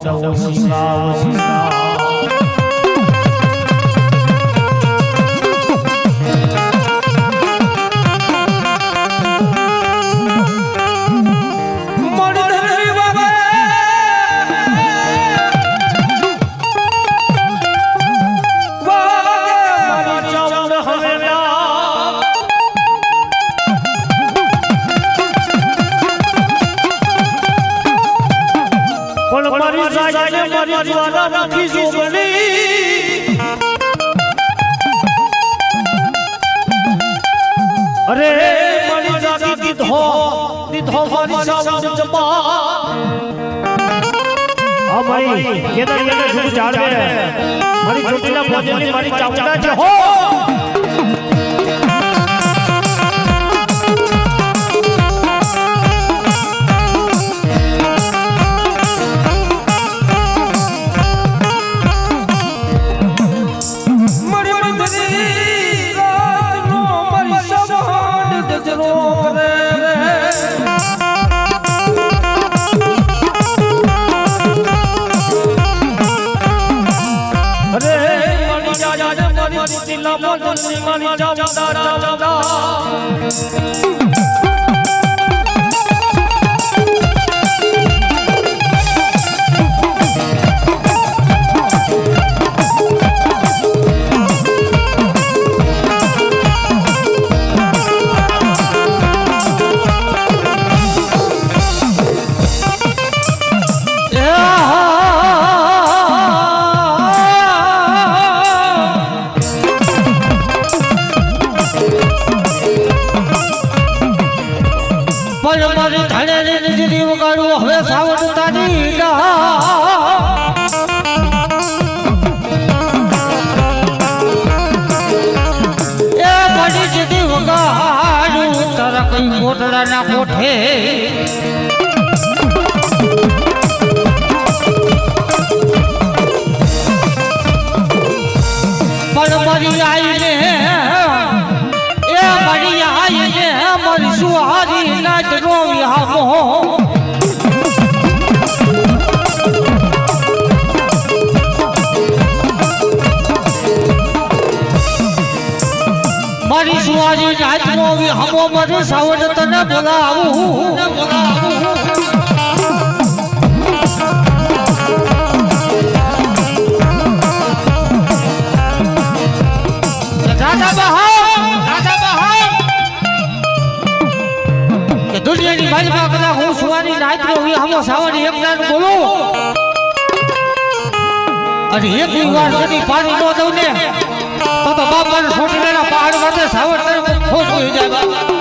બચાવો શિવરામ અરે મારી જાતી દીધો મારી સાવન જમા આ મારી કેદા કેદા સુખ જાળવે મારી ચોટીલા ભોજનની મારી ચાવડા છે હો કોઠે પણ મરી આઈને એ મરી આઈને મરી સુહારી નાચ રોવી હામો મારી સુહારી નાચ રોવી હામો મરી સાવડ તને બોલાવું દુનિયાની માલિકા કદા હું સુવાની નાચરો હું હમો સાવડી એક નામ બોલો અને એક વાર કદી પાણી નો દઉં ને તો બાપા ને છોટીના પહાડ વાતે સાવડ તરફ ખોટ હોઈ જાય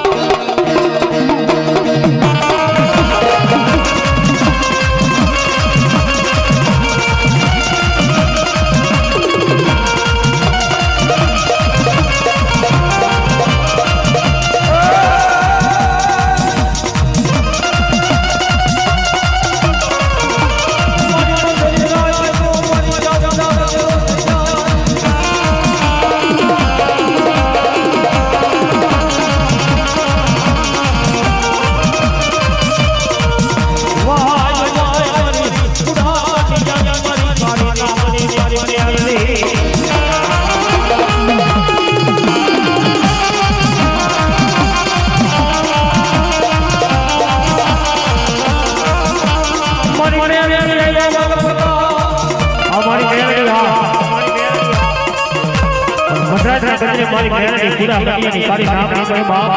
મારી મેળાની પૂરા કરિયાની તારી નામ ની બાપ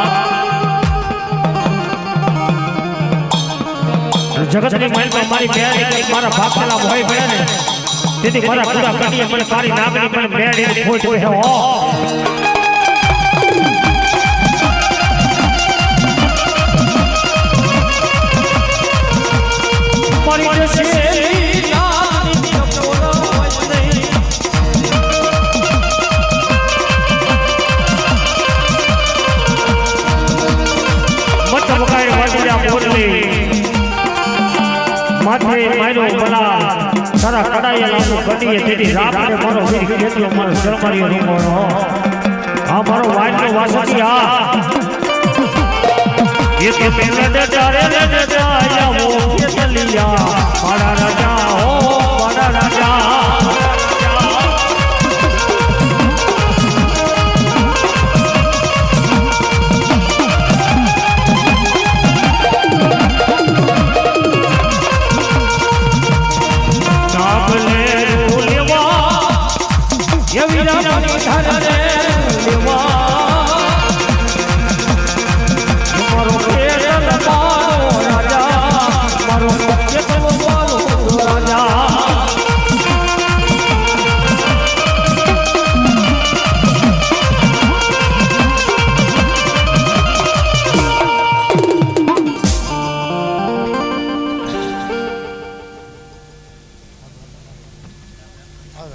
જગતની મહેલમાં મારી મેળાની મારા ભાગેલા ભોય પડ્યા ને તેથી મારા પૂરા કરિયા મને તારી નામની પણ મેળાની ખોટ છે હો મારી છે માથે મારો બલા સારા કડાયા ગડીએ તેની રાપને મારો વીર ખેતલો મારો સરકારી રૂમોનો આ મારો વાયનો વાસુકી આ ये के पेले डरे डरे आया वो के चलिया मारा राजा हो હાલ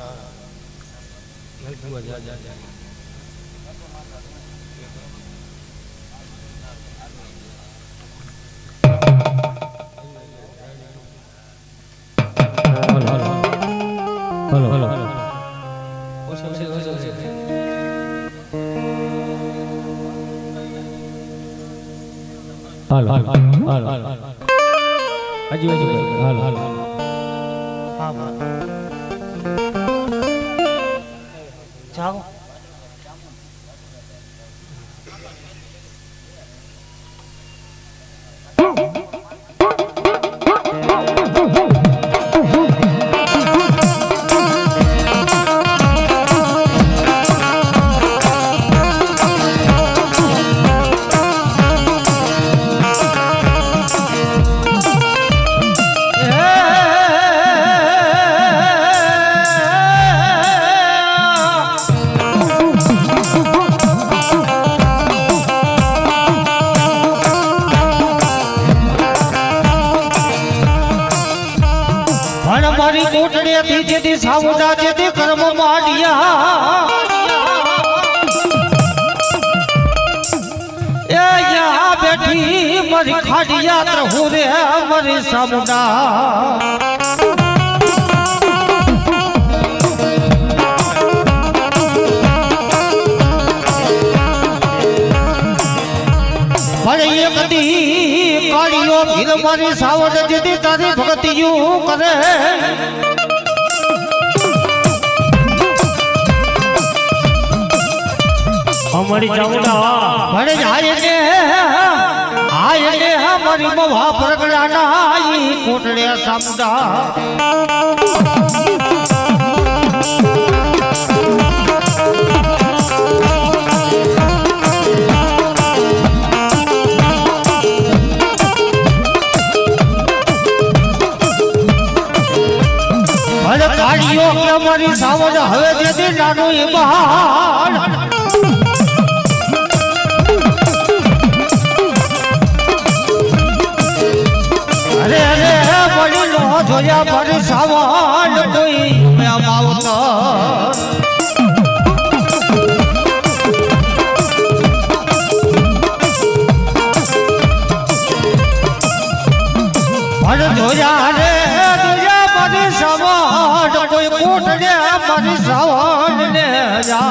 હાલ હાલ હાલ હજી હાલ હાલ હા જાઓ મારી કોટડે થી જેથી સાવડા જેથી કર્મ માંડ્યા એ યા બેઠી મારી ખાડિયા ત્રહુ રે મારી સાવડા ભલે એક દી કાળીઓ ભીલ મારી સાવડ જેથી તારી ભક્તિયું કરે અમારી ચામુંડા ભલે આય ને મારી મવા પ્રગડા નાઈ કોટડે સામુંડા કાળીઓ કે મારી સાવડ હવે જેથી નાનું એ બહાર અરે અરે મળી લો જોયા મારી સાવડ કોઈ મેં આવતા જોયા રે જોયા મારી સાવડ કોઈ કોટડે મારી સાવડ ને જા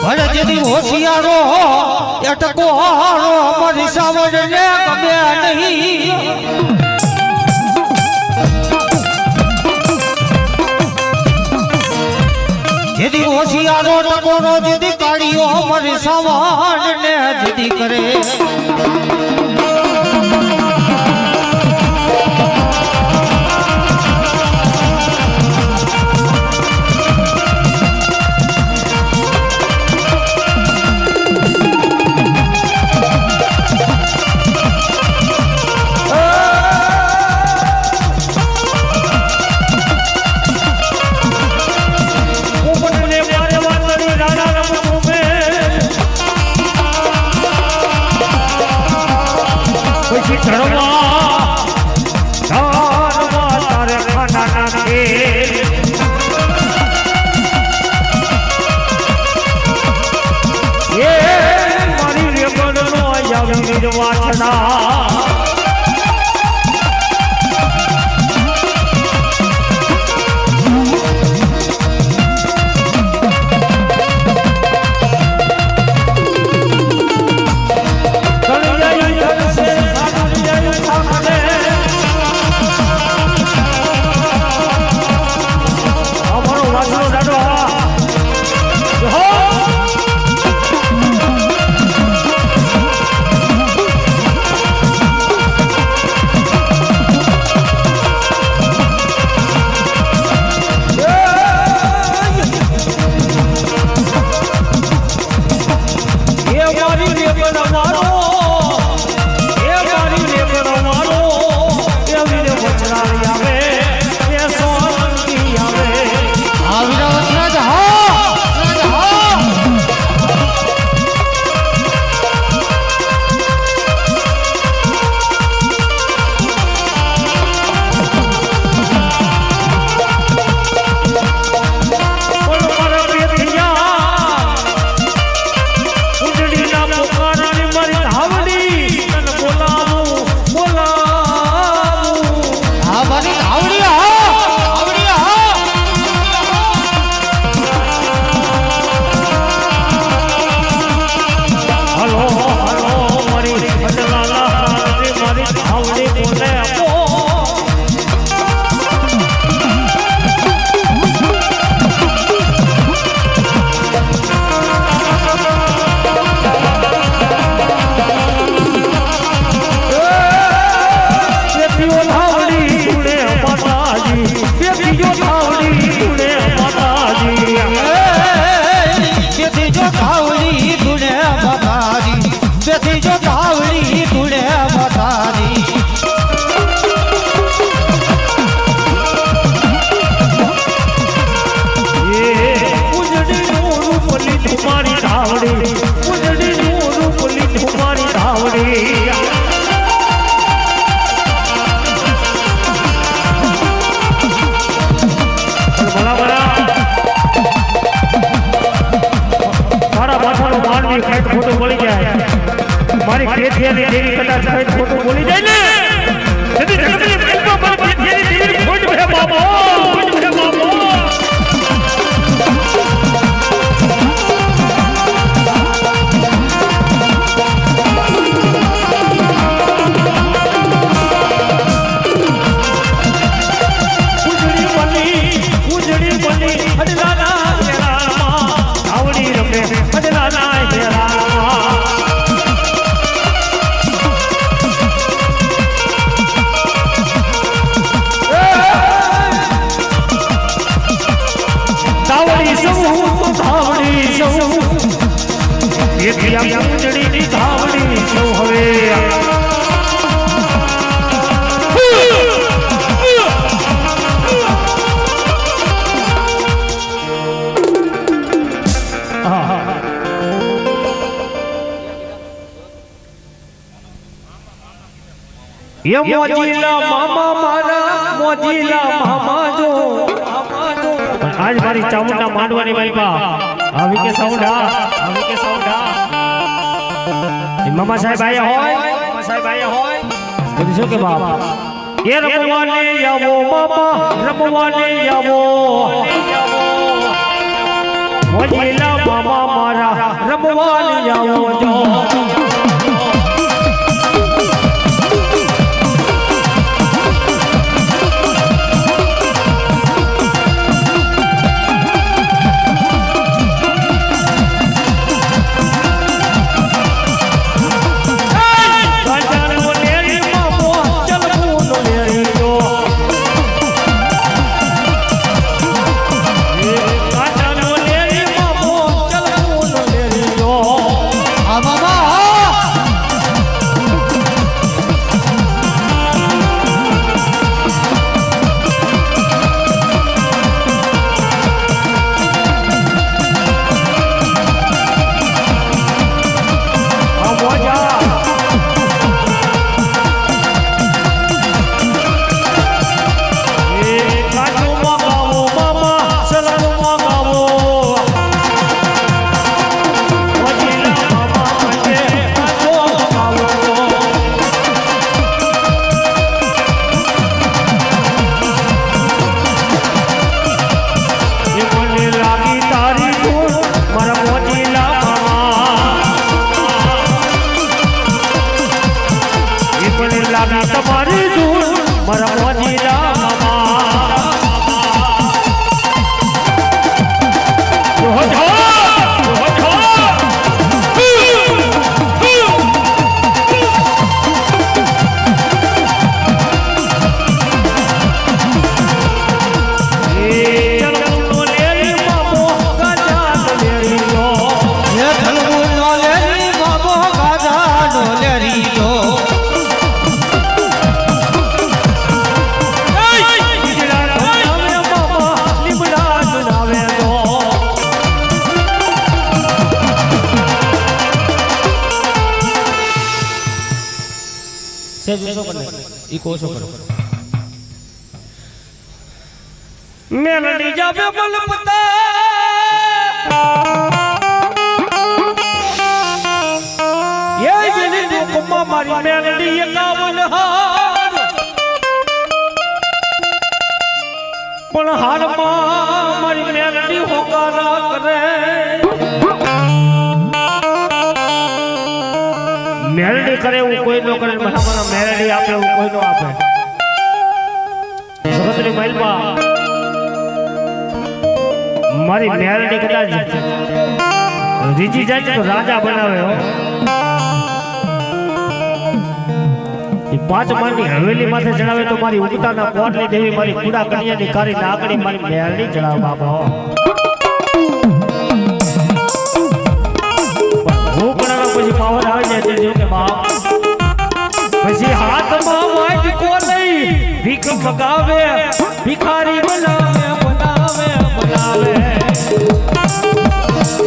ભલે જેથી હોશિયારો એટકો હારો મારી સાવડ ને ગમે નહીં જેદી હોશિયારો ટકોરો જેદી કાળીઓ મારી સાવડ ને જેદી કરે સૌ એથી આ પૂંજડીની ધાવણી સૌ હવે મોજીલા મામા મારા મોજીલા મામા જો આજ મારી ચામુંડા માંડવાની માલપા આવી કે સાઉન્ડા મામા સાહેબ આયા હોય કીધું શું કે બાપ એ રમવાને આવો મામા રમવાને આવો મોજીલા મામા મારા રમવાને આવો જો તમારી ધૂળ મારા મોજીલા મેલડી જાવે બલપતા એ જેની દુખમાં મારી મેલડી એકાવન હાર પણ હાલમાં મારી મેલડી હોકારા કરે મેલડી કરે એવું કોઈ નો કરે મારા મેલડી આપે એવું કોઈ નો આપે જગતની મહેલમાં મારી મેલડી કદાચ રીજી જાય તો રાજા બનાવે હો એ પાંચ માની હવેલી માથે ચડાવે તો મારી ઉગતાના કોટલી દેવી મારી કુડા કન્યાની કારી નાગણી મારી મેલડી ચડાવ બાબા હો હું પણ પછી પાવર આવી જાય જો કે બાપ પછી હાથમાં વાટકો નહીં ભીખ મગાવે ભિખારી બનાવે અરે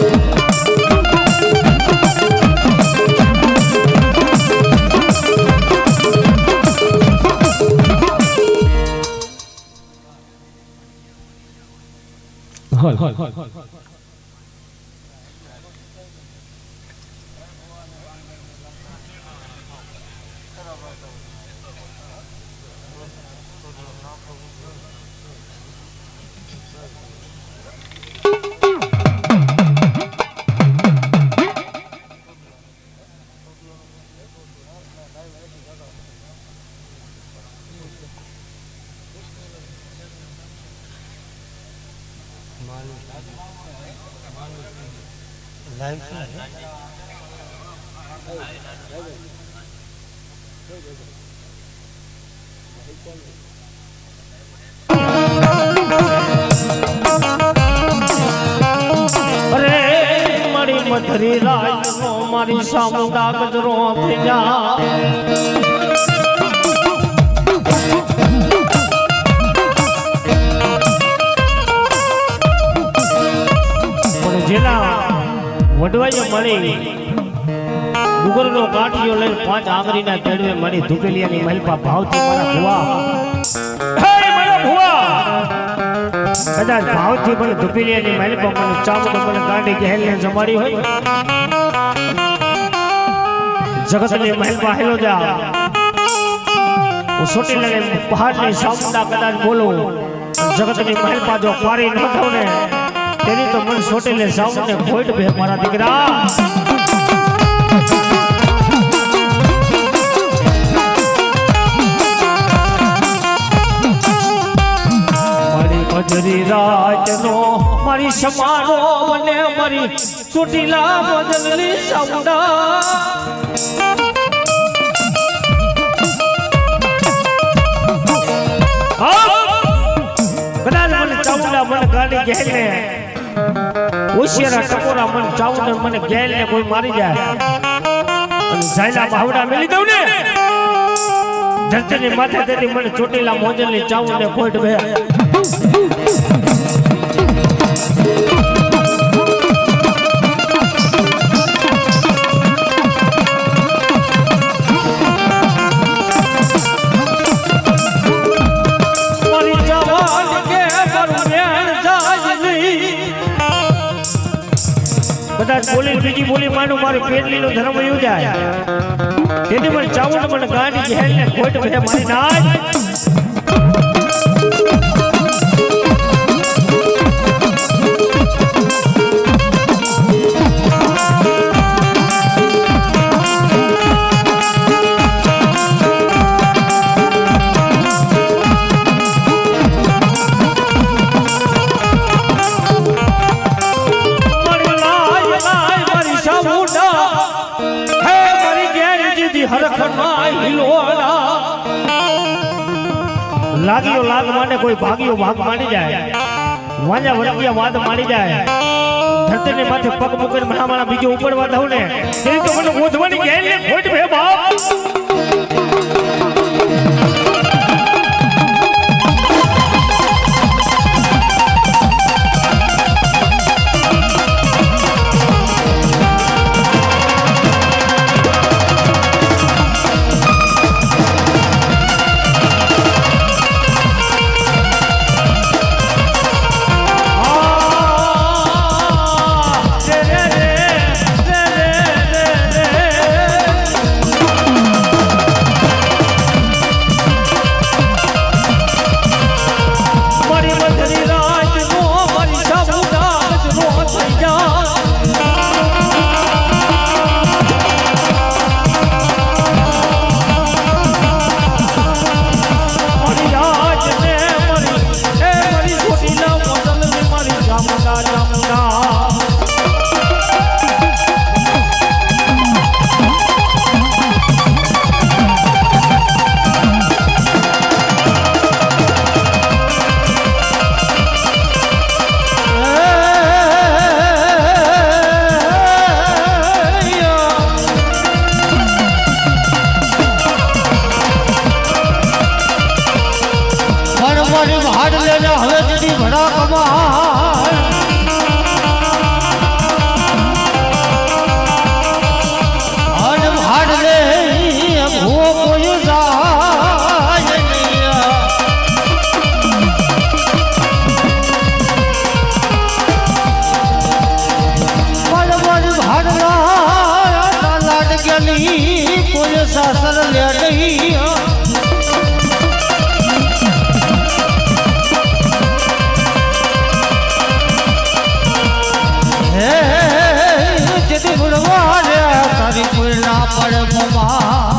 મધરી રાજનો મારી સામુંડા ગજરો થઈ જા પણ જેના વડવાઈએ મળી ડુંગરનો કાંઠિયો લઈને 5 આંગળીના તેડવે મારી ધુપેલિયાની મલપા ભાવથી મારા ભુવા હે મારા ભુવા કદાચ ભાવથી મને ધુપેલિયાની મલપા મને ચામડો મને ગાંડી ગહેલને જમાડી હોય જગતની મલપા હેલો જા હું સોટી લઈને પહાડની સામુંડા કદાચ બોલું જગતની મલપા જો પારી ન થાવ ને તેની તો મને સોટીને સામુંડે ખોટ બે મારા દીકરા મધરી રાજનો મારી સમાનો મને મારી ચોટીલા બદલની સામુંડા કદાચ મને ચામુંડા મને ગાડી ગેલને હોશિયારા ટકોરા મને ચામુંડા મને ગેલને કોઈ મારી જાય અને ઝાયલા બાવડા મેલી દઉં ને ધરતીની માથે તેથી મને ચોટીલા મોજલની ચામુંડે ખોટ બે કદાચ બોલી બીજી બોલી માનું મારું પેટલીનો ધર્મ વયું જાય તેથી મને ચાવડ મને ગાડી ગહેલને ખોટ બે મારી નાય લાગ્યો લાગ માને કોઈ ભાગ્યો ભાગ માની જાય વાંજા વરગિયા વાદ માની જાય ધરતીને માથે પગ મૂકીને મહામાણા બીજો ઉપડવા દઉં ને તેની તો મને ઓધવાની ગેલને ખોટ ભે બાપ સાસર લે નહીં હે જેથી ભૂલવા રે તારી કોઈ ના પડે મમા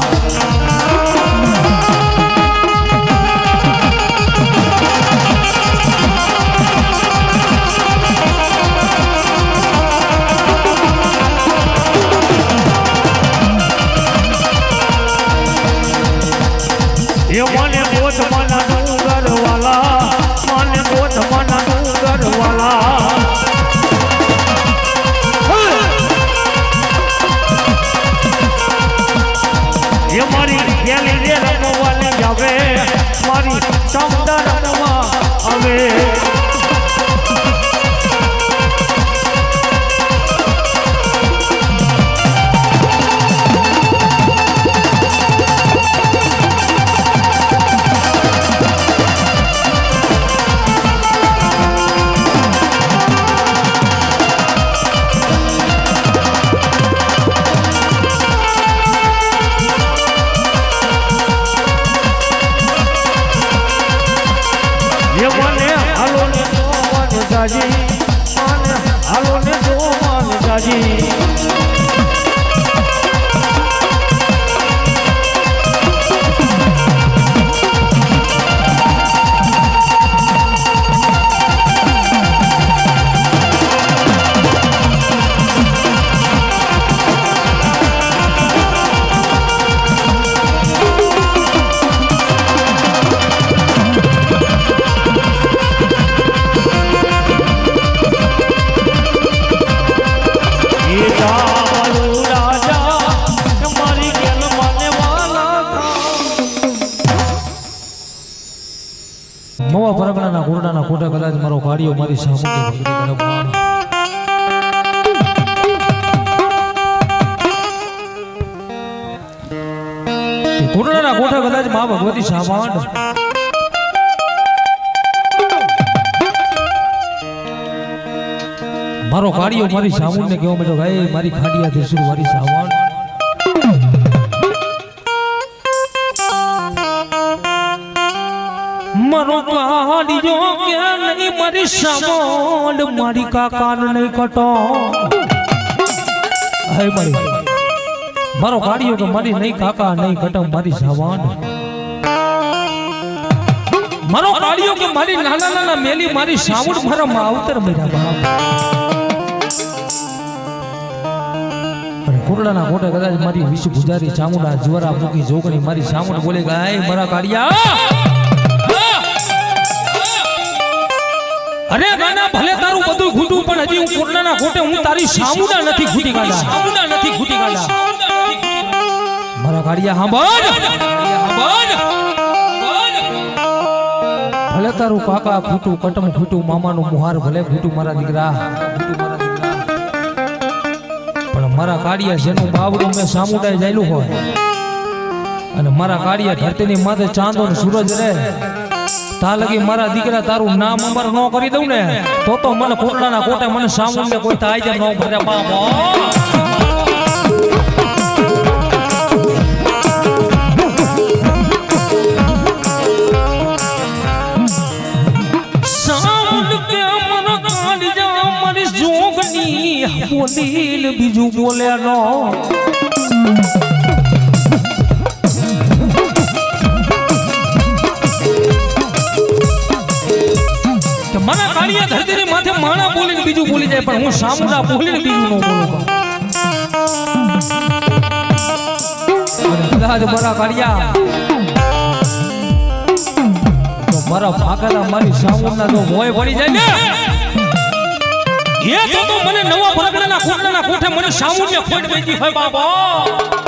જાજી અને હાલો ને જો માન જાજી મવા પરગણાના કોરડાના કોટા કદાચ મારો ગાડીઓ મારી સામે ભગરી કરે બાણ કોરડાના કોટા કદાચ મા ભગવતી સામાંડ મારો ગાડીઓ મારી સામુંડ ને કેવો બેઠો ભાઈ મારી ખાડિયા ત્રિશુલ મારી સામાંડ મારો ગાડીઓ કે નહીં મારી સામોડ મારી કાકાન નહીં કટો હે મારી મારો ગાડીઓ કે મારી નહીં કાકા નહીં કટો મારી સામોડ મારો ગાડીઓ કે મારી નાના નાના મેલી મારી સામોડ મારા માવતર મેરા બાપ અને કોરડાના કોટે કદાચ મારી વિશ ગુજારી ચામુંડા જ્વરા મૂકી જોગણી મારી સામોડ બોલે ગાય મારા ગાડિયા અરે ગાના ભલે તારું બધું ખૂટું પણ હજી હું કોરડાના કોટે હું તારી સામુંડા નથી ખૂટી ગાડા સામુંડા નથી ખૂટી ગાડા મારા ગાડિયા સાંભળ ભલે તારું કાકા ખૂટું કટમ ખૂટું મામાનું મુહાર ભલે ખૂટું મારા દીકરા પણ મારા ગાડિયા જેનું બાવડું મેં સામુંડાએ જાયલું હોય અને મારા ગાડિયા ધરતીની માથે ચાંદો ને સૂરજ રહે તા લગી મારા દીકરા તારું નામ અમર ન કરી દઉં ને તો મને કોરડાના કોટે મને સામુંડે કોઈ થાય જ ન ભરે બાપો સામુંડ કે મન કાઢી જા મારી જોગની બોલીને બીજું બોલ્યા નો મારા કાળિયા ધરતીની માથે માણા બોલીને બીજું બોલી જાય પણ હું સામુંડા બોલીને બીજું ન બોલું અને કદાચ મારા કાળિયા તો મારા ભાગેલા મારી સામુંડા જો મોય પડી જાય ને એ તો મને નવા પરગણાના કોટડાના કોઠે મને સામુંડે ખોટ બેઠી હોય બાબા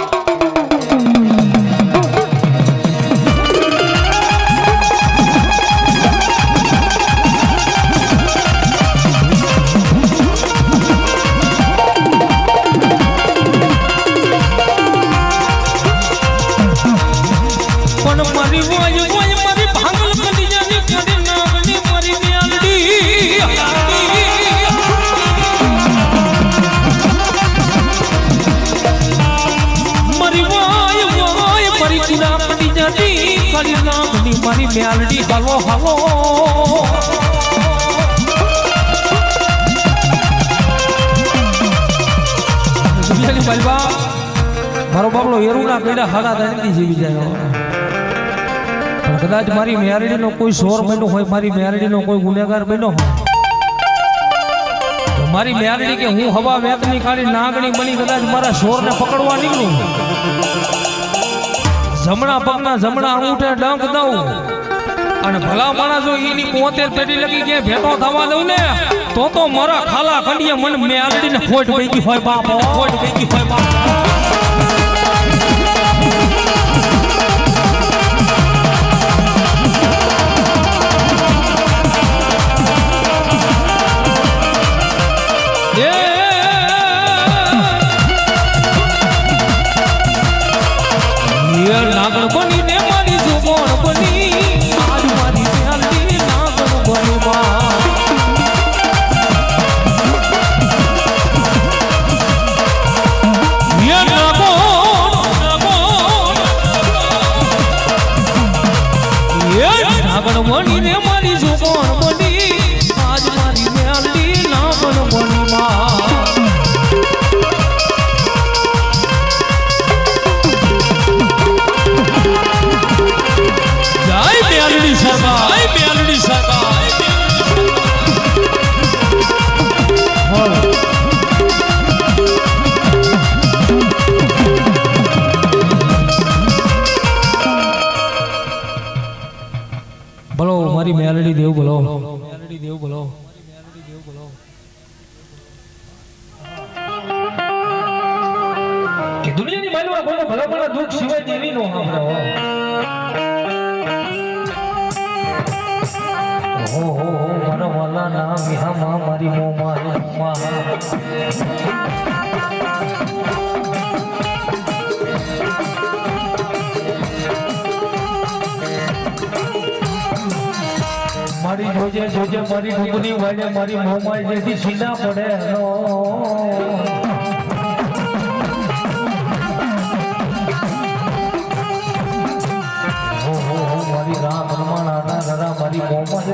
મારી મ્યાલડી હલો હલો મારો બાબલો એરુના પેડા હાડા દાણી જીવી જાય પણ કદાચ મારી મ્યાલડી નો કોઈ સોર બન્યો હોય મારી મ્યાલડી નો કોઈ ગુનેગાર બન્યો હોય મારી મ્યાલડી કે હું હવા વેતની કાઢી નાગણી બની કદાચ મારા સોર ને પકડવા નીકળું જમણા પગના જમણા અંગૂઠે ડંક દઉં અને ભલા માણસ જો એની 75 પેટી લગી કે ભેટો થવા દઉં ને તો મારા ખાલા કંડીએ મને મેલડીને ખોટ ભેગી હોય બાપ ખોટ ભેગી હોય બાપ નાગણ બનીને મારી જુગોણ બની આજ મારી મેલડી નાગણ બની નાગણ બનીને મારી જુગોણ બની આજ મારી દેવ બોલો દેવ બોલો કે દુનિયાની માલમાં કોઈ ભલા ભલા દુઃખ સિવાય દેવી નો સાંભળો હો મારા વાલા ના વિહામાં મારી મોમાં મારી જોજે જોજે મારી ડુંગળી વાળે મારી મોમાં જેથી સીધા પડે મારી રામ હનુમાન આના દાદા મારી મોમાં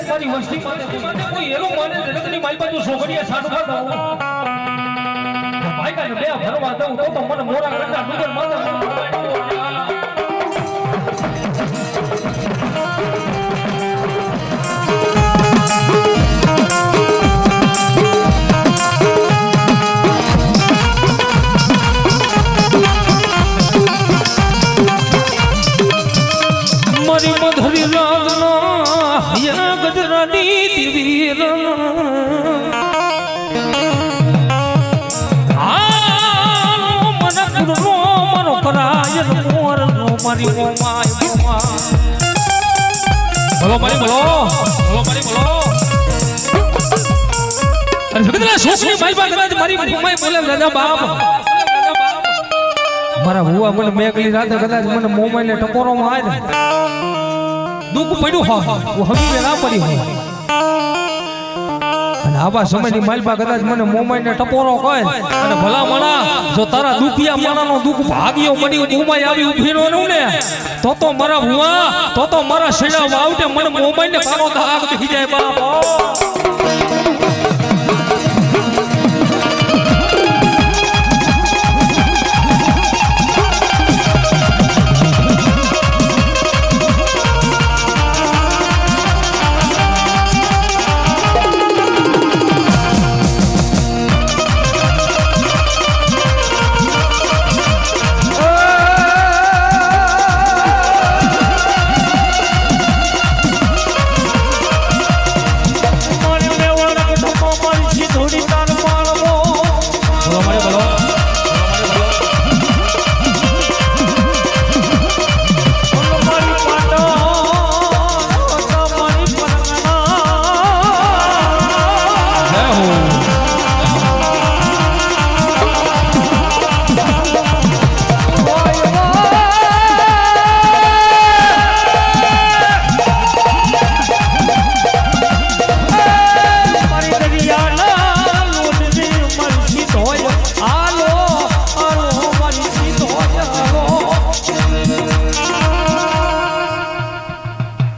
મારી વસ્તી માટે કોઈ એરો માને જગતની મારી બાજુ છોકરીએ સાડું ખાતો ભાઈ કાને બે ભરવા દઉં તો મને મોરા કરતા ડુંગર માથે મારી મધરી રાગના યા ગજરાની દિવીર મારી બોલો મારી બોલો મારી બોલો અરે જગતના છોકરી મારી પાસે મારી મોમાઈ બોલે દાદા બાપ મારા ભુવા મને મેકલી રાતે કદાચ મને મોમાઈ ને ટકોરોમાં આવે ને દુઃખ પડ્યું હોય હું હમી ના પડી હોય અને આવા સમયની માલપા કદાચ મને મોમાઈ ને ટપોરો કહે અને ભલા મણા જો તારા દુખિયા માણાનો દુઃખ ભાગ્યો પડી મોમાઈ આવી ઉભી નો ને તો મારા ભુવા તો મારા શેડા વાવટે મને મોમાઈ ને કાનો દાગ બેહી જાય બાપ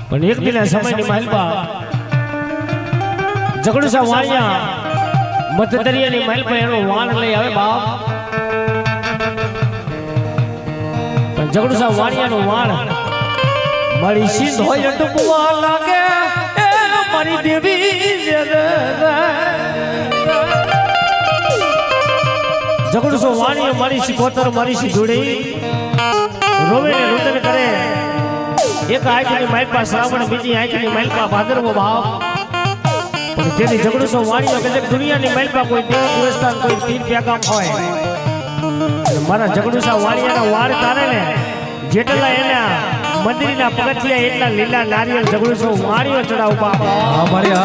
પણ એક દિન સમયની માલપા ઝઘડુસા વાણિયા મધદરિયાની માલપા એનો વાણ લઈ આવે બાપ પણ ઝઘડુસા વાણિયાનો વાણ મારી સિંધ હોય ડૂબવા લાગે એ મારી દેવી ઝઘડુસો વાણિયો મારી શિકોતર મારી સિંધુડી રોવે ને રુદન કરે એક આંખની માલપા શ્રાવણ બીજી આંખની માલપા ભાદરવો ભાવ પણ જેની ઝઘડુસો વાણિયો કે દુનિયાની માલપા કોઈ દેવ દેવસ્થાન કોઈ તીર પ્યાગામ હોય મારા ઝઘડુસા વાણિયાના વાળ તારે ને જેટલા એના મંદિરના પગથિયા એટલા લીલા નારિયેળ ઝઘડુસો વાણિયો ચડાવ બાપા અમારી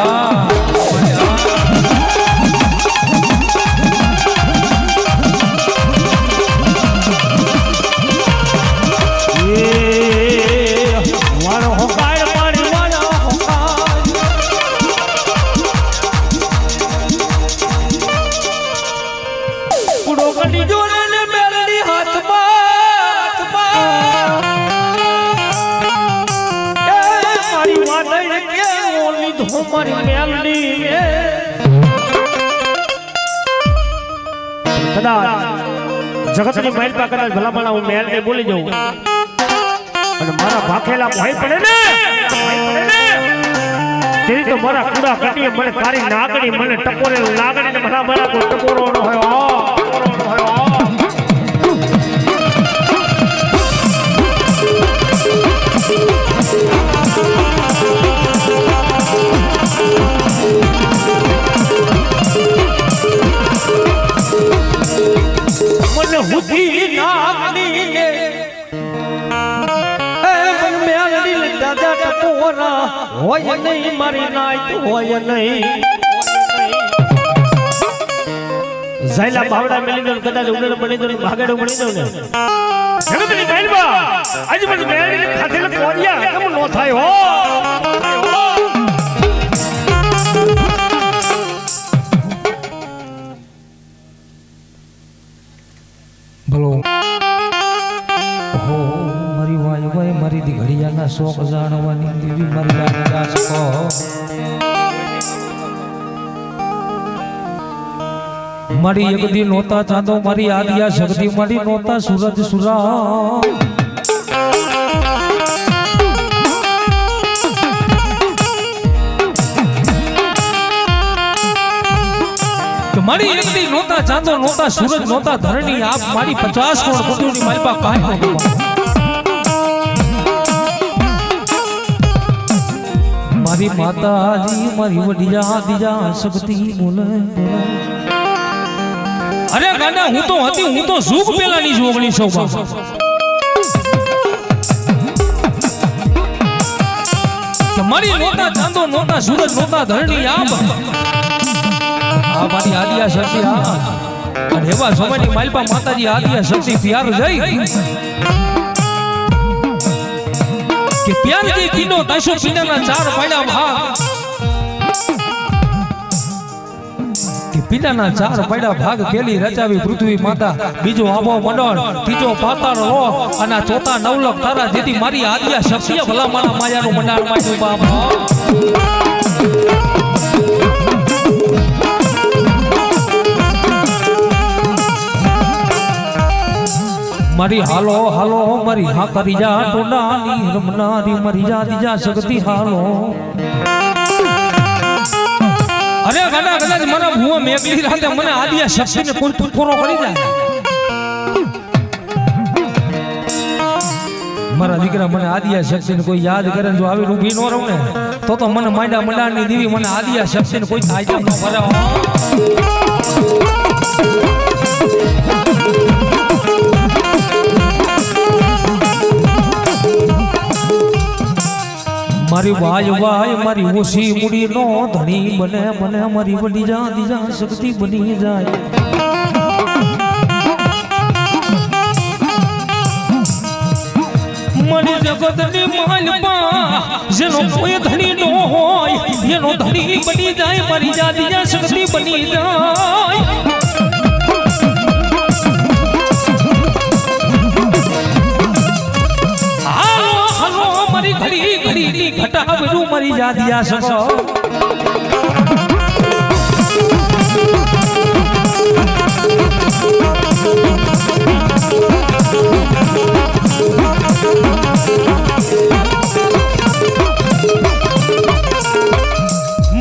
જગતની માલપા કદાચ ભલામણા હું મેલ ને બોલી જાઉં અને મારા ભાખેલા ભય પડે ને તેરી તો મારા કુડા કટીએ મને કારી નાગણી મને ટકોરે લાગણી ને મારા કોઈ ટકોરો ન હોય વરા હોય નહીં મારી નાઈટ હોય નહીં ઝાયલા બાવડા મેલી દો કદાચ ઉડેલો બની દો ભાગેડો બની દો ને જગતની મહેલબા આજ મને મેળી ખાધેલ કોરિયા કેમ નો થાય હો ભલો મારી વાય વાય મારી દી ઘડિયાના શોખ જાણવાની દેવી મારી રાજા છો મારી એક દી નોતા ચાંદો મારી આદિયા શક્તિ મારી નોતા સૂરજ સુરા મારી એક દી નોતા ચાંદો નોતા સૂરજ નોતા ધરણી આપ મારી 50 કરોડ કુટુંબની માલપા કાંઈ નો મારી માતાજી મારી વડિયા દીજા શક્તિ બોલે અરે ગાના હું તો ઝૂક પેલાની જોગણી છું મારી નોતા ચાંદો નોતા સૂરજ નોતા ધરણી આપ આ મારી આદિયા શક્તિ આ અને એવા સમયની માલપા માતાજી આદિયા શક્તિ પ્યાર જઈ કે પ્યાર જે કીનો તાશો પીનાના 4 પાડ્યા ભાગ કે પીનાના 4 પાડ્યા ભાગ પેલી રચાવી પૃથ્વી માતા બીજો આબો મંડળ ત્રીજો પાતાળ રો અને ચોથા નવલખ તારા જેથી મારી આદિયા શક્તિએ ભલા મારા માયાનું મંડાણ માંડ્યું બાબા મારી હાલો હાલો મારી હા કરી જા ટોડાની રમનારી મરી જા દીજા શક્તિ હાલો અરે ગાડા કદાચ મારા ભૂવો મેઘલી રાતે મને આદિયા શક્તિને પૂરો કરી જાય મારા દીકરા મને આદિયા શક્તિને કોઈ યાદ કરે જો આવી ઊભી ન રહું ને તો મને માંડા મંડાણની દેવી મને આદિયા શક્તિને કોઈ આજા ન ભરે મારી વાય વાય મારી ઓછી મૂડી નો ધણી બને મને મારી વડી જા દીજા શક્તિ બની જાય મારી જગતની માલપા જેનો કોઈ ધણી નો હોય એનો ધણી બની જાય મારી જા દીજા શક્તિ બની જાય ઘડી ઘડી ઘટા બધું મરી જા દિયા સસો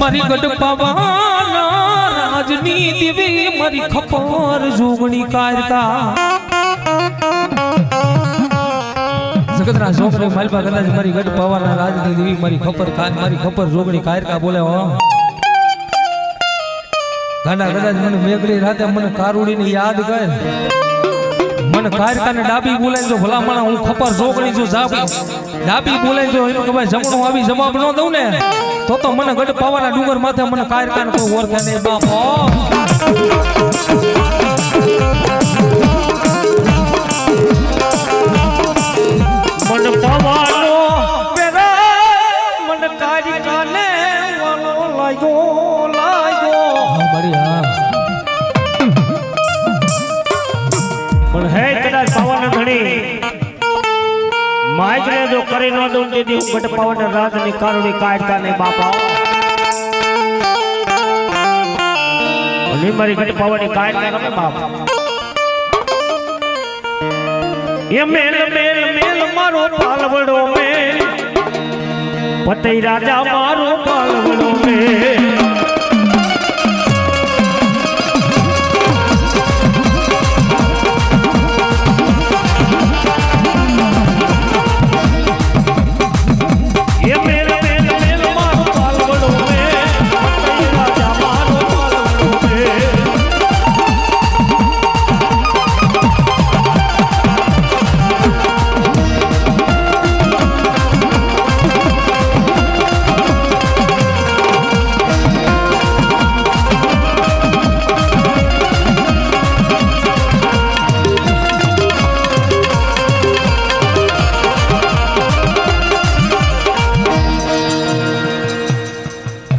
મારી ગઢ પવાના રાજની દેવી મારી ખપર જોગણી કારકા જગતના છોકરે માલપા કદાચ મારી ગઢ પવાના રાજની દેવી મારી ખપર જોગણી કાયરકા બોલે હો ગાંડા કદાચ મને મેઘલી રાતે મને કારુડીને યાદ કર મને કાયરકાને ડાબી બોલાય જો ભલામણા હું ખપર જોગણી જો ડાબી બોલાય જો એનું કે ભાઈ જમણું આવી જવાબ ન દઉં ને તો મને ગઢ પવાના ડુંગર માથે મને કાયરકાને કોઈ ઓળખે નહીં બાપો મન પવાનો પેરા મન કારિકાને વાલો લાગ્યો બઢિયા પણ હે કદાચ પવન ધણી માજને જો કરી ન દઉં તેથી હું ગઢ પવન રાજની કારુણી કાઢતાને બાપા અને મારી ગઢ પવનની કાઢતા રમે બાપા એ મેલ મેલ મેલ મારો પાલવડો મેલ પતઈ રાજા મારો પાલવડો મેલ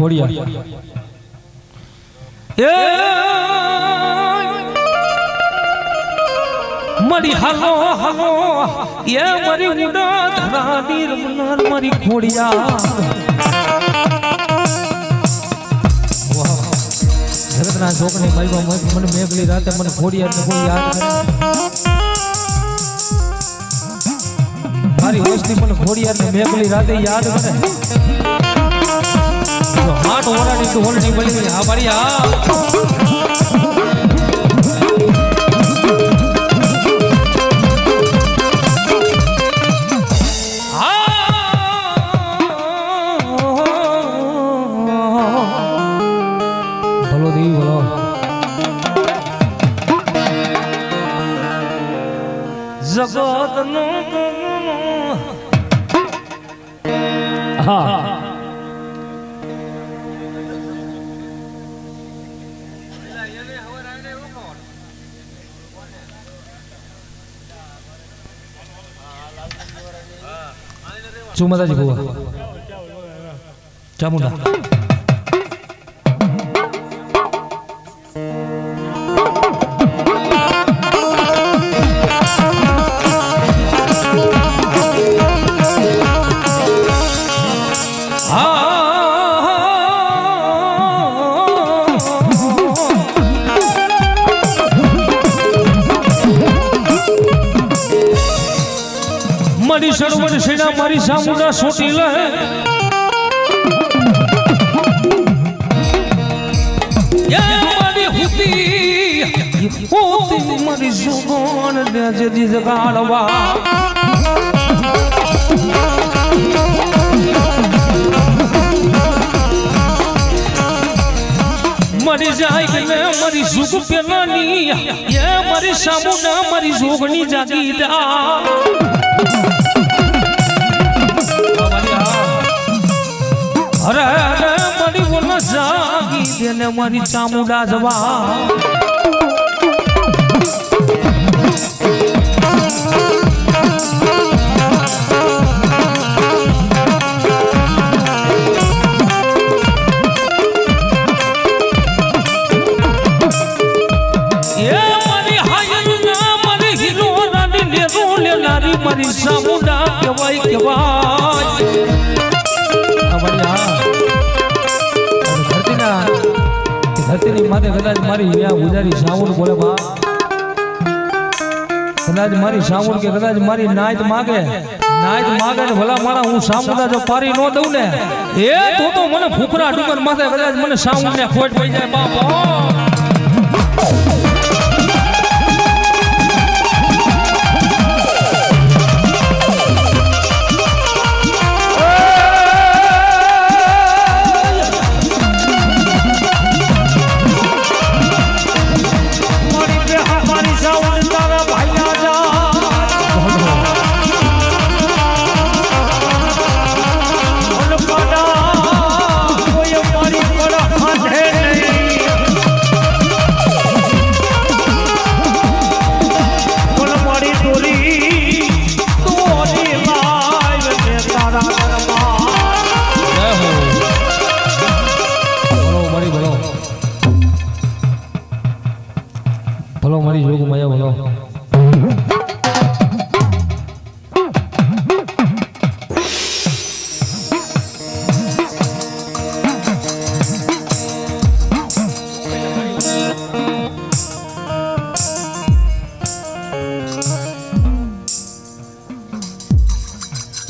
ખોડિયા એ મારી હાલો હાલો એ મારી ઉડા ધરાની રમનાર મારી ખોડિયા જગતના છોકને મારી મને મેઘલી રાતે મને ખોડિયા ને કોઈ યાદ કરે મારી વસ્તી મને ખોડિયા ને મેઘલી રાતે યાદ કરે જો હાટ ઓરાડી તો હોલડી બળી હા મારી હા હા ચુમાદાજી ભુવા ચામુંડા મારી સરોવર સેના મારી સામુંડા સોટી લે મારી હુતી મારી સુગોન દે જગાડવા મરી જાય ને મારી સુખ પેલાની એ મારી સામુંડા મારી જોગણી જાગી દા અરે અરે મારી બોલ જાગી દેને મારી ચામુંડા જવા મારી સામુંડા કેવાય કેવાય ધરતીની માથે કદાચ મારી ઉજારી સાવણ બોલે બા કદાચ મારી સાવણ કે કદાચ મારી નાયત માગે ને ભલા મારા હું સામુંડા જો પારી ન દઉં ને એ તો મને ફૂકરા ડુંગર માથે કદાચ મને સાવણ ને ખોટ પડી જાય બાપા ભલો મારી જોગ માયા ભલો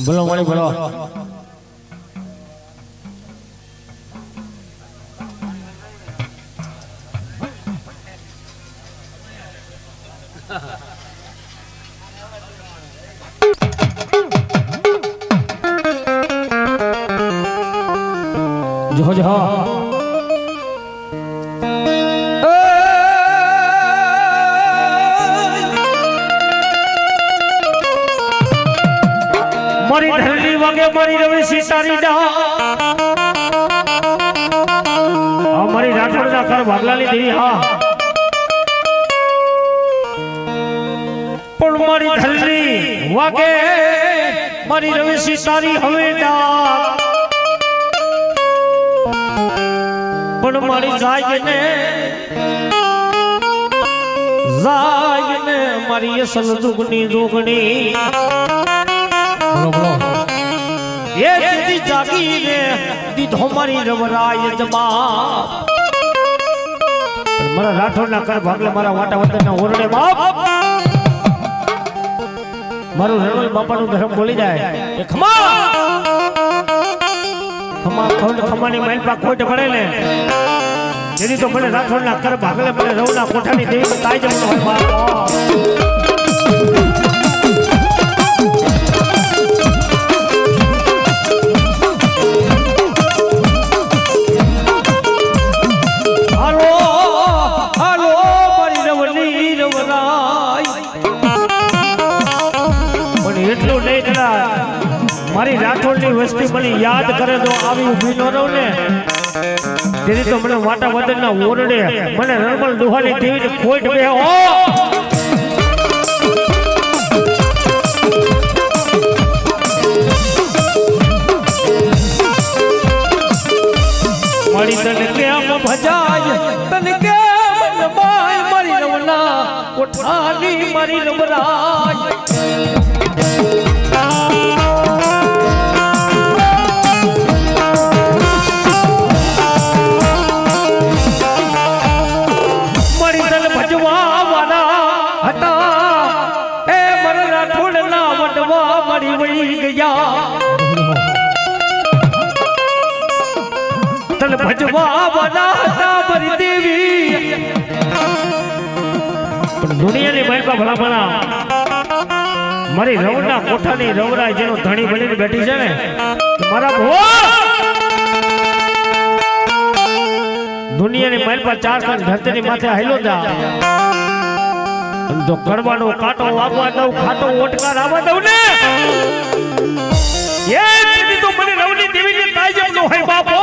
બોલો મારી બોલો જો જો મારી ધરણી વાગે મારી રવિ સીતારી ડા મારી રાઠોડના ઘર ભાગલાની દેવી હા પણ મારી ધરણી વાગે મારી રવિ સીતારી હવે ડા મારી જાગને મારી અસલ દુગની દુગણી બોલો બોલો એ દીદી જાગી રે દીધો મારી રવરાય જમા મારા રાઠોડના કર ભાગલે મારા વાટા વતનના ઓરડે બાપ મારું રણોલ બાપાનું ધર્મ બોલી જાય એ ખમા ખમા ખોડ ખમાની માઈલ પા ખોટ પડે ને જેથી તો મને રાઠોડના કર ભાગલે મને રવના કોઠાની દેવી તાઈ જમનો હોય બાપ એટલું નહીં કરા મારી રાઠોડની વસ્તી મને યાદ કરે તો આવી ઊભી ન રહું ને જેથી તો મને વાટા વદનના ઓરડે મને નર્મલ દુહાની દેવીને ખોટ બે મારી તને કેમ ભજાય તને કેમ માય મારી રવના કોઠાની મારી રવરાય તલ ભજવા વાલા હતા મારી દેવી પણ દુનિયાની મહેલમાં ભલા ભલા મારી રવના કોઠાની રવરાય જેનો ધણી બનીને બેઠી છે ને મારા ભવા દુનિયાની મહેલમાં ચાર કણ ધરતીની માથે હાલ્યો જા જો કડવાનો કાંટો વાગવા દઉં ખાટો ઓટકાર આવવા દઉં ને એ દીદી તો મને રવની દેવીને તાઈ જમનો હોય બાપો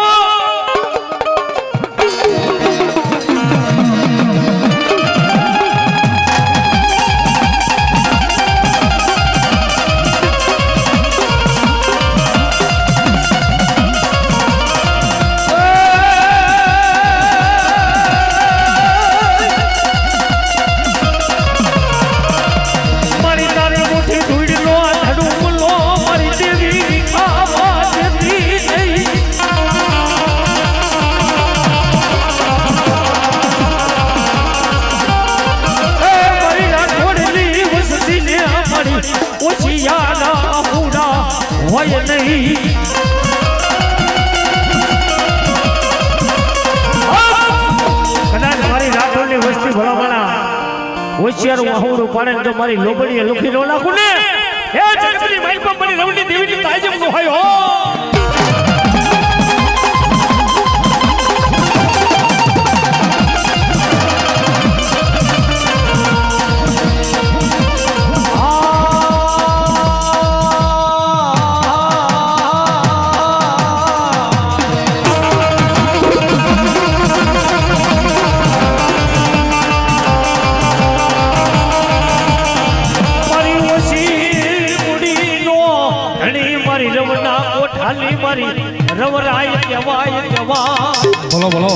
હોય નહીં કદાચ મારી રાઠોડની વસ્તી ભલામણા હોશિયાર વાહુડું પાડે તો મારી લોબડીએ લુખી ન નાખું ને એ જગતની માઈલ પર મારી રવની દેવીની તાજમ નો હોય હો રવરાય કહેવાય કહેવા બોલો બોલો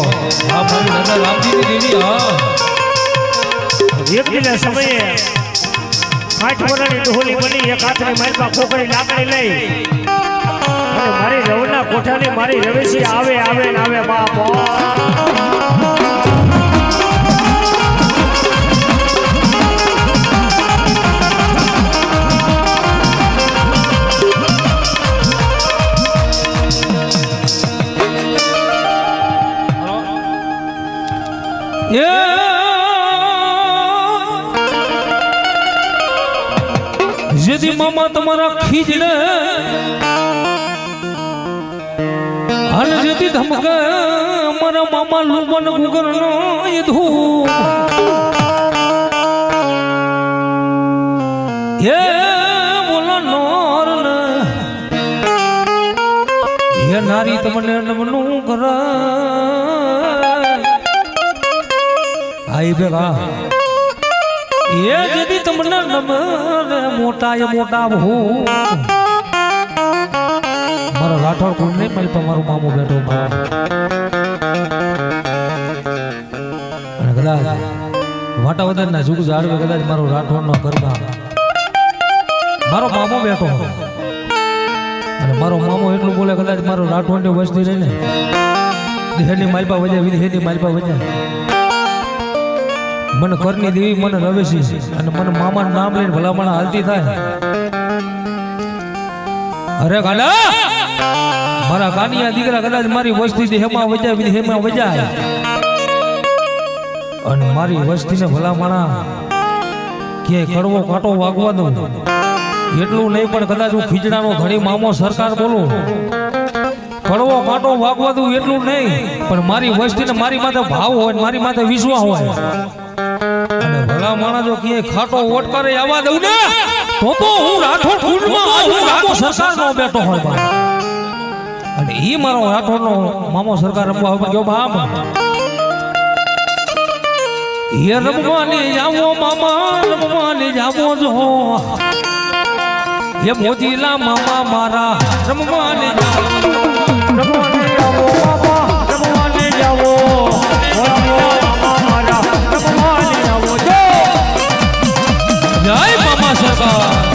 આ મારી નજર રામજીની દેવી હા એકદીના સમયે 8 વર્ષની ડોલી બની એક હાથની માલમાં ખોખરી લાકડી લઈ અને મારી રવના કોઠાની મારી રવેશી આવે આવે ને આવે બાપ જેથી મામા તમારા ખીજડે અને જેથી ધમકે મારા મામા લુમન ગુગર નો યધું હે બોલા નોર ને હે નારી તમને નમનું કર આઈ બેગા ये यदि तुमने नमन मोटा या मोटा बहू मारा राठौड़ कौन नहीं मैं पर मारू मामू बैठो કદાચ વાટાવદરના જુગ જાળવે કદાચ મારો રાઠોડનો ઘરમાં મારો મામો બેઠો હતો અને મારો મામો એટલું બોલે કદાચ મારો રાઠોડની વસ્તી રહીને દેહની માલપા વજ્યા વિદેહની માલપા વજ્યા મને કરની દેવી મને રવેશી અને મને મામાનું નામ લઈને ભલામણ હાલતી થાય અરે ગાડા મારા કાનિયા દીકરા કદાચ મારી વસ્તી દેહમાં વજ્યા વિદેહમાં વજ્યા અને મારી વસ્તીને ભલામણા કે કડવો કાંટો વાગવા દઉં એટલું નહીં પણ કદાચ હું ખીજડાનો ધણી મામો સરકાર બોલું કડવો કાંટો વાગવા દઉં એટલું નહીં પણ મારી વસ્તીને મારી માથે ભાવ હોય મારી માથે વિશ્વાસ હોય અને ભલામણા જો કે ખાટો વોટ કરે આવવા દઉં ને તો હું રાઠોડ કુંડમાં હું મામો સરકારનો બેઠો હોય અને ઈ મારો રાઠોડનો મામો સરકાર રમવા હોય ગયો બાપ ये रमवाने जावो मामा रमवाने जावो जो ये मोतीला मामा मारा रमवाने जावो मामा रमवाने जावो मामा मारा रमवाने जावो जो जय मामा सरकार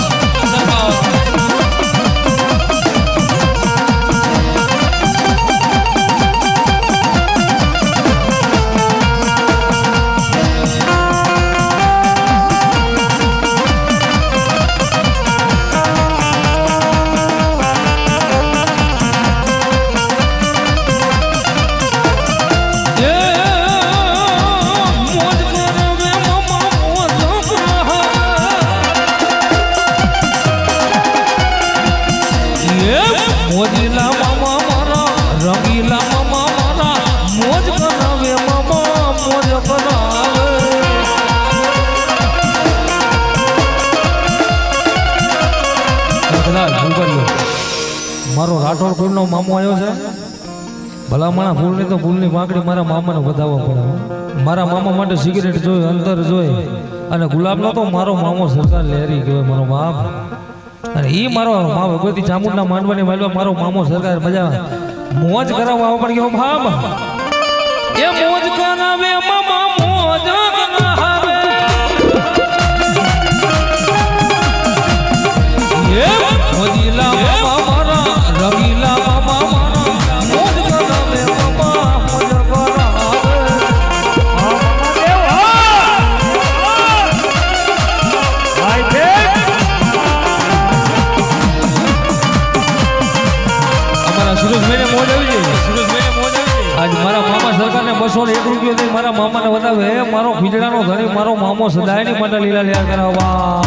મોજીલા મામા મારા રંગીલા મામા મારા મોજ કરાવે મામા મોજ કરાવે મારો રાઠોડ કુળનો મામો આવ્યો છે ભલામણા ભૂલની તો ભૂલની વાંકડી મારા મામાને વધાવવા પડે મારા મામા માટે સિગરેટ જોઈ અંતર જોઈ અને ગુલાબનો તો મારો મામો સરકાર લહેરી ગયો મારો બાપ અને ઈ મારો ભગવતી ચામુંડના માંડવાની માલવા મારો મામો સરકાર મજા મોજ કરાવવા પણ ગયો ભામ એ મોજ કરાવે મામા મોજ કરાવે એ મોજીલા મામા મારા રંગીલા મામા મારા મોજ કરાવે મામા મોજ આજ મારા મામા સરકારને 201 રૂપિયો દઈ મારા મામાને વધાવે મારો ખીજડાનો ધણી મારો મામો સદાયની માટે લીલા લીલા કરાવવા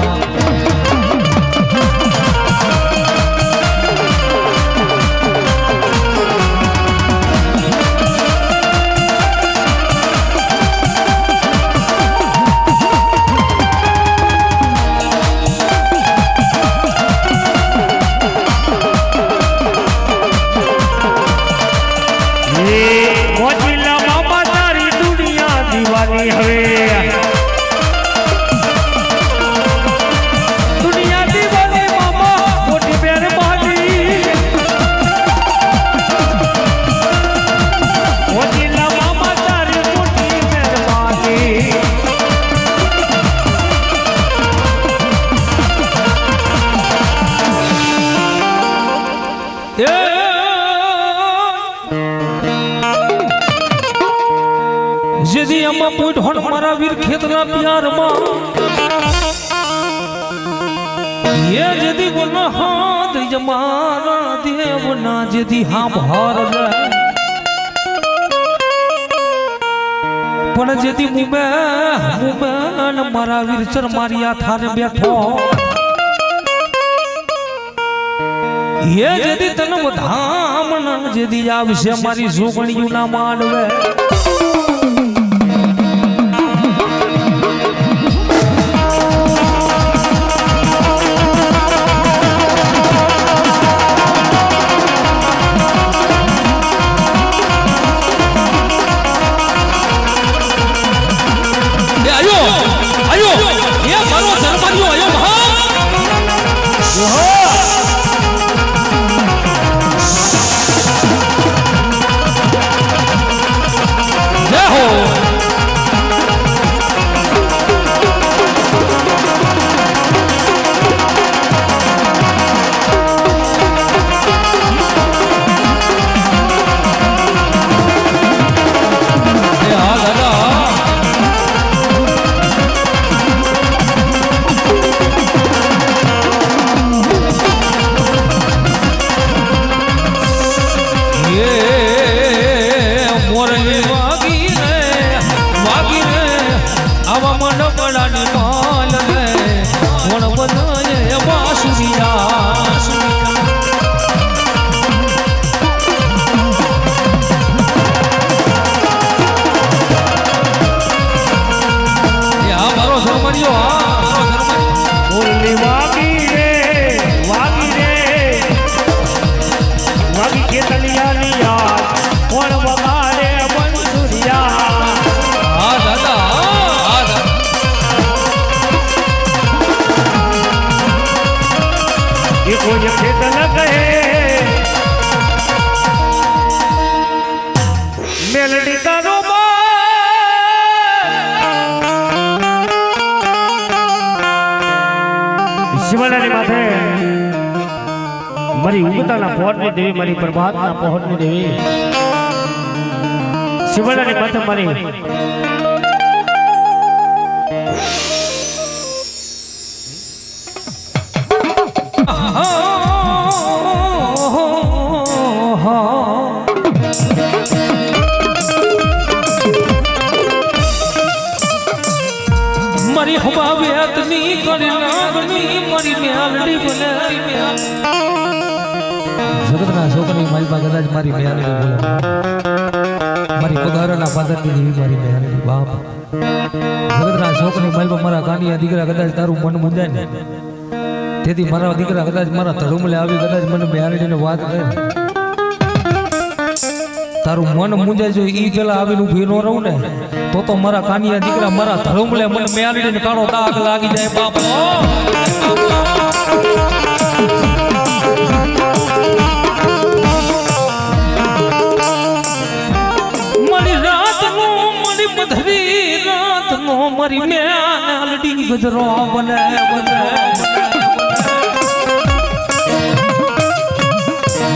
જેદી અમ્મા પોઈન્ટ હોણ મારા વીર ખેતના પ્યારમાં ये जदी बोलना हाथ जमाना देवना जदी हाँ भार पण जदी मुंबई मारा वीरचर मारिया थाने बैठो ये जदी तन धाम जदी आ विषय मारी जोगणियों ना मानवे મારી ઉગતાના પહોરની દેવી, મારી પ્રભાતના પહોરની દેવી, શિવલાની માતા મારી મારી હવા વેતની કરી લાગણી મારી મેલડી બને જગતના છોકરી મારી પાસે કદાચ મારી મેલડી બોલે મારી પગારના પાદરની દેવી મારી મેલડી બાપ જગતના છોકરી મારી પાસે મારા કાનિયા દીકરા કદાચ તારું મન મુંજાય ને તેથી મારા દીકરા કદાચ મારા ધડુમલે આવી કદાચ મને મેલડીને વાત કરે તારું મન મુંજાય જો ઈ પેલા આવીને ઊભી ન રહું ને તો મારા કાનિયા દીકરા મારા ધડુમલે મને મેલડીને કાળો દાગ લાગી જાય બાપ મારી રાતનો મારી મધરી રાતનો મારી મેલડી ગજરો બને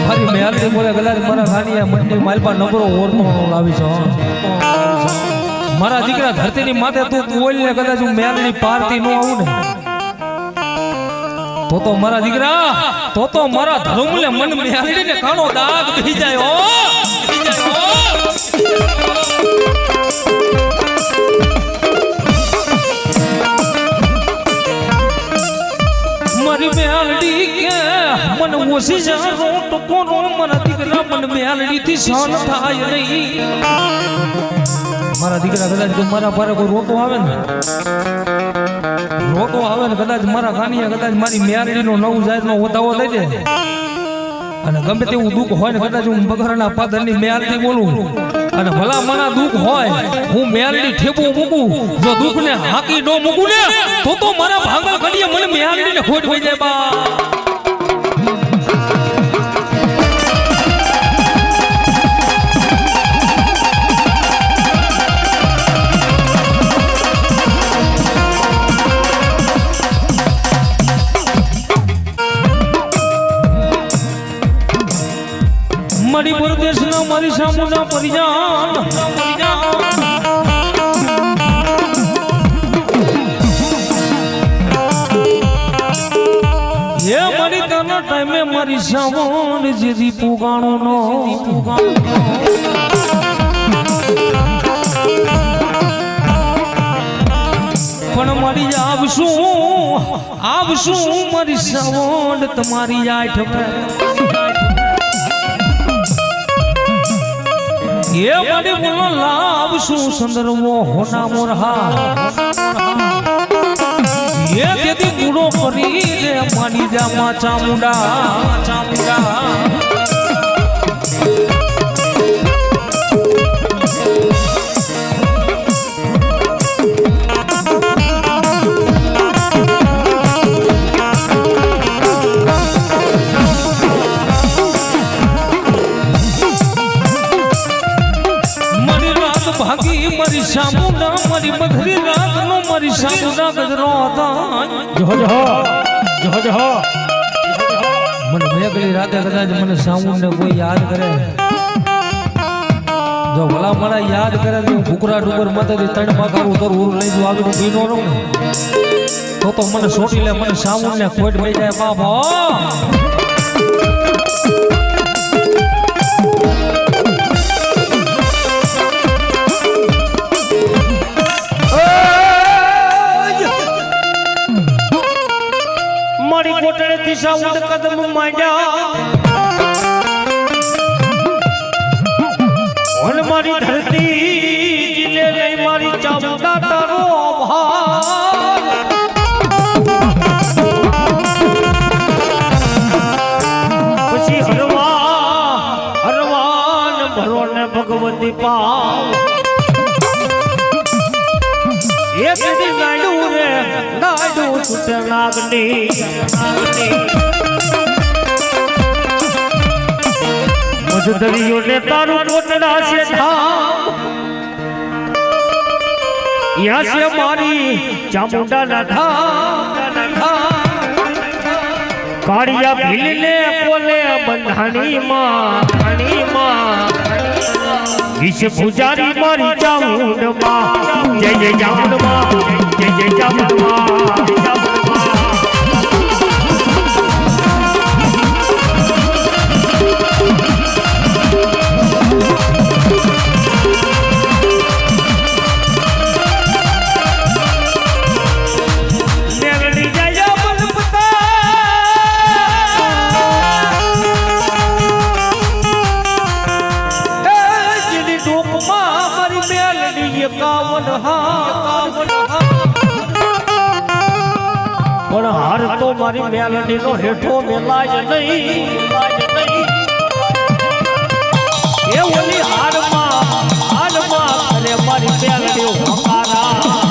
મારી મેલડી બોલે કદાચ મારા કાનિયા મનની માલપા નંબરો ઓરનો લાવી છો મારા દીકરા ધરતીની માથે તું બોલ ને કદાચ હું મેલડી પારતી ન આવું ને તો મારા દીકરા તો મારા ધર્મને મન મેલડીને કાણો દાગ બેહી જાય હો મારી મેલડી કે મન ઓછી જાણો તો કોનો મારા દીકરા મન મેલડી થી સહન થાય નહીં મારા દીકરા કદાચ મારા પારે કોઈ રોતો આવે ને કદાચ મારા કાનિયા કદાચ મારી મેલડીનો નવું જાતનો ઓતાવો લઈ દે અને ગમે તેવું દુઃખ હોય ને કદાચ હું બગરના પાદરની મેલડી બોલું અને ભલા મના દુઃખ હોય હું મેલડી ઠેપું મૂકું જો દુઃખને હાકી ન મૂકું ને તો મારા ભાંગલ ઘડીએ મને મેલડીને ખોટ થઈ જાય બા મારી પરદેશના મારી સામુના પરિજાન એ મારી તાના ટાઈમે મારી સામુન જેથી પુગાણો નો પણ મારી આવશું મારી સામુન તમારી આઠ એ મારી બોલો લાવશું સંદર્ભો હોના મોરહા એ તેથી પૂરો કરી રે માની જા માં ચામુંડા ભાગી મારી સામુના મારી મધરી રાતનો મારી સામુના ગજરો હતા જો મને મેઘલી રાતે કદાચ મને સામુને કોઈ યાદ કરે જો ભલા મારા યાદ કરે તો ભૂકરા ડુંગર માથેથી ત્રણ પાકારું તો ઉર લઈ જો આવીને ભીનો રહું તો મને સોટી લે મને સામુને ખોટ પડી જાય બાપા મારી કોટડે દિશા ઉડ કદમ માંડ્યા અને મારી ધરતી જીલે રે મારી ચામુંડા તારો ભાર પછી હરવાન ભરો ને ભગવતી પાવ એક દી ગાડું રે ગાડું છૂટે નાગની મજદરીઓ ને તારું કોટડા છે ધામ યા છે મારી ચામુંડા ના ધામ કાળિયા ભીલને કોલે બંધાણી માં વિશ પૂજારી મારી ચામુંડ માં જય જય ચામુંડ માં જય જય ચામુંડ માં પણ હાર તો મારી મેલડી નો હેઠો મેલાય નહીં એ ઓલી હારમાં અને મારી મેલડી હકારા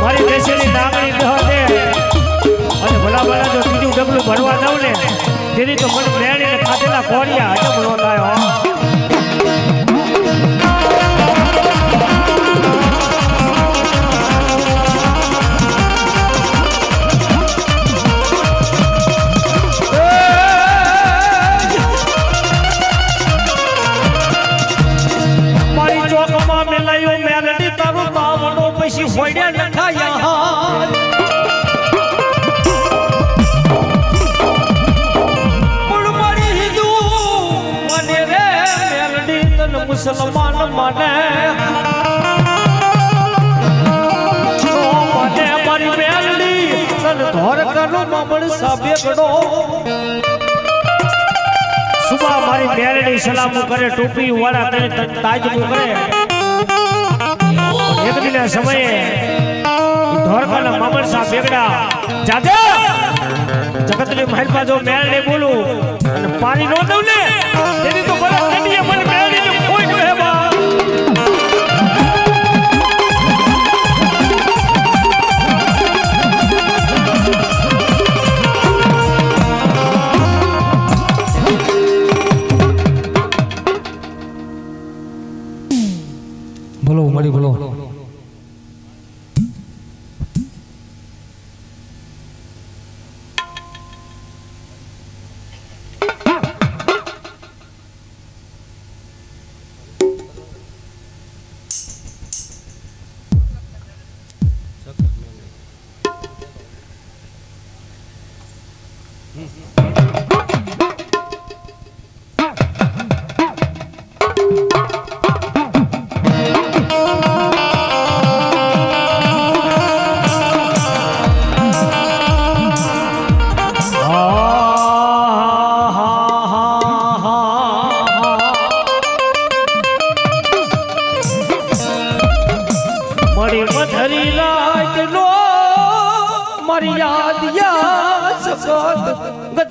મારી દેશની નાગણી કહે અને ભલા ભલા જો ત્રીજું ડગલું ભરવા દઉં ને તેની તો મને મેળીને ખાધેલા કોરિયા હજમ નો થાય હોડ્યા નખાયા પણ મારી હિન્દુ મને રે મેલડી તન મુસલમાન માને મારી મેલડી તન ધોર કરો મમણ સાબે ગડો સુબા મારી મેલડી સલામ કરે ટોપી વાળા તને તાજમું કરે એક દિને સમયે ધોરકાના મામણ સાહેબ બેગડા જાગે જગતની મહેલમાં જો મેળને બોલું અને પાણી નો દઉં ને તેની તો બરાબર કડીએ મને મેળની કોઈ કહે બા બોલો મળી બોલો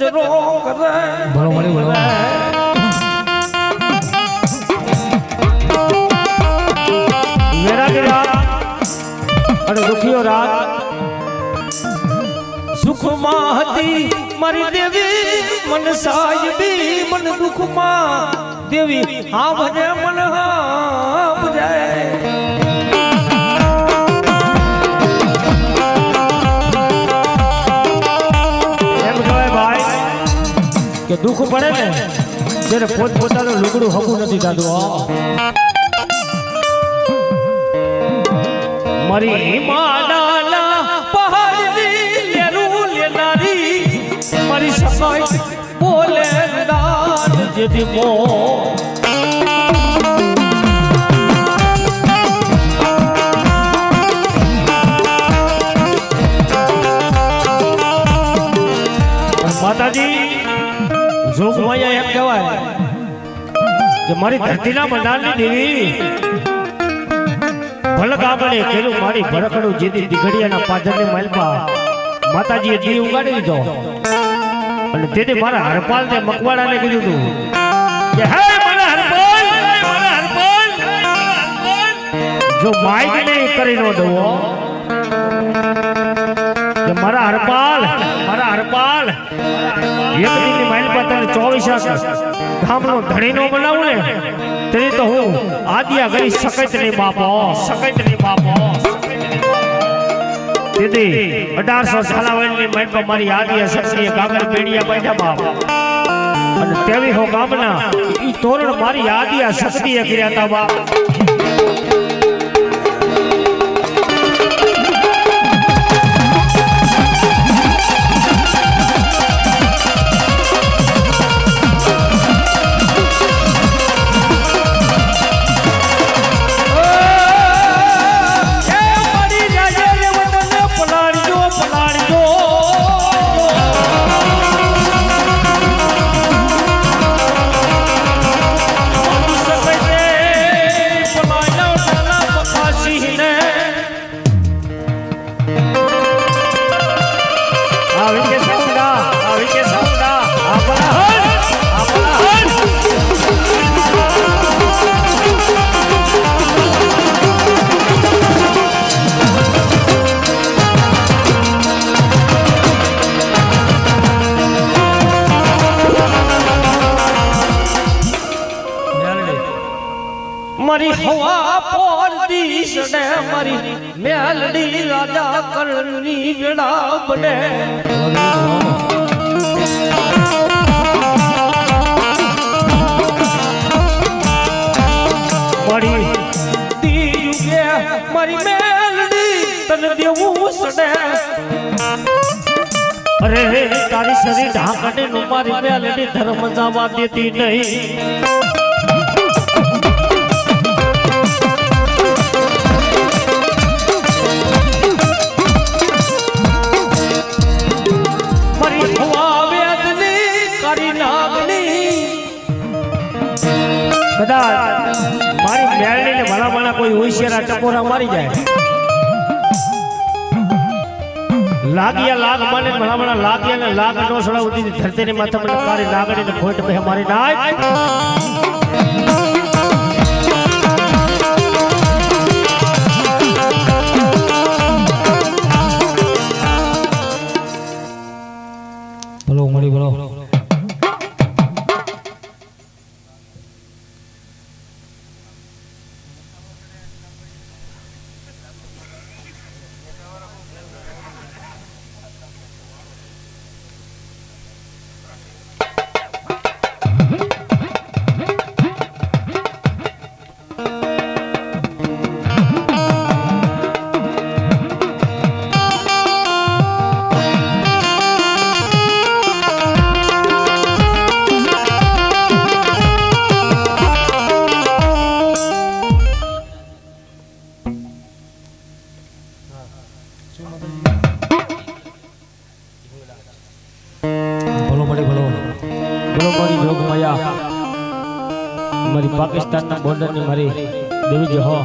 ગજરો કરે બોલો મળી બોલો વેરાગી રાત અને દુખિયો રાત સુખમાં હતી મારી દેવી મન સાહેબી મન દુખમાં દેવી હા ભજે મન હા ભજે કે દુઃખ પડે ને ત્યારે પોતપોતાનું લુગડું હગું નથી થતું મારી માડાના પહાડની લેરું લેનારી મારી સખાઈ બોલે દાન જેથી મો માતાજી જોગમાયા એમ કહેવાય કે મારી ધરતીના મંડાણની દેવી ભલક આગળ કેલું મારી ભરકડું જેથી દીઘડિયાના પાદરની માલપા માતાજીએ દી ઉગાડી દીધો અને તેથી મારા હરપાલને મકવાડાને કીધું તું કે હે મારા હરપાલ જો માઈક નહીં કરી નો દવો કે મારા હરપાલ એક દીની માઇલ પર તને 24 ગામનો ધણી નો બનાવું ને તેની તો હું આદિયા કરી શકત નહીં બાપો દીદી 1800 સાલાવડની માઇલ પર મારી આદિયા શક્તિએ કાગળ પેડિયા બાંધ્યા બાપ અને તેવી હો ગામના ઈ તોરણ મારી આદિયા શક્તિએ કર્યા તા બાપ મારી હવા પોર દીસડે મારી મેલડી રાજા કરણની વેળા બને મારી દીયુગે મારી મેલડી તને દેવું સડે અરે તારી શરીર ઢાંકને નો મારી મેલડી ધર્મ જવા દેતી નહીં કદાચ મારી મેળડીને ભલા કોઈ હોશિયારા ટકોરા મારી જાય લાગિયા લાગ મને ભલા લાગિયા ને લાગ નો સડાવતી ધરતીની માથે મને તારી લાગણીને ખોટ બે મારી નાય બોલો મળી બોલો મારી પાકિસ્તાનના બોર્ડરની મારી દેવી જો હો